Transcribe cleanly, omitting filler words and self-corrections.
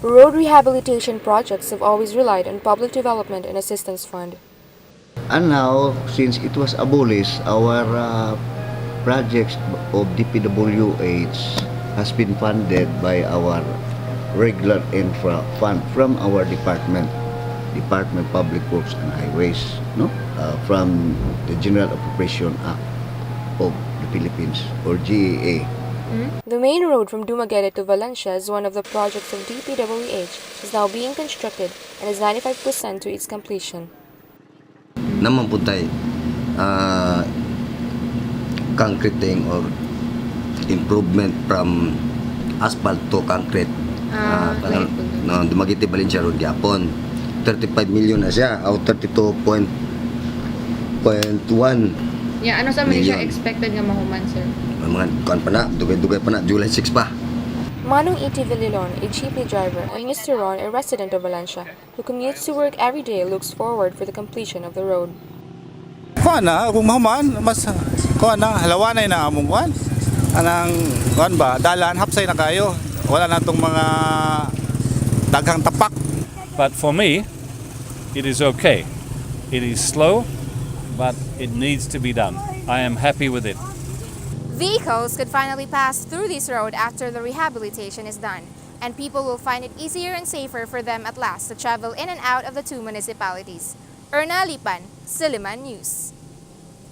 Road rehabilitation projects have always relied on public development and assistance fund. And now, since it was abolished, our projects of DPWH has been funded by our regular infra fund from our Department Public Works and Highways, no? From the General Appropriation Act of the Philippines, or GAA. The main road from Dumaguete to Valencia is one of the projects of DPWH, is now being constructed and is 95% to its completion. Naman po tayo concreting or improvement from asphalt to concrete. Dumaguete Valencia Road Japon. 35 million na siya, o 32.1. Yeah, ano sa mga siya Million. expected nga mahuman, sir? Mga kuan pa na, dugay-dugay pa na, July 6 pa. Manong E.T. Villalon, a jeepney driver, and Mr. Ron, a resident of Valencia, who commutes to work every day, looks forward for the completion of the road. Kuan na, kung mahuman, mas kuan na, halawanay na among kuan. Anang kuan ba, dalan, hapsay na kayo. Wala na tong mga daghang tapak. But for me, it is okay. It is slow, but it needs to be done. I am happy with it. Vehicles could finally pass through this road after the rehabilitation is done, and people will find it easier and safer for them at last to travel in and out of the two municipalities. Erna Lipan, Silliman News.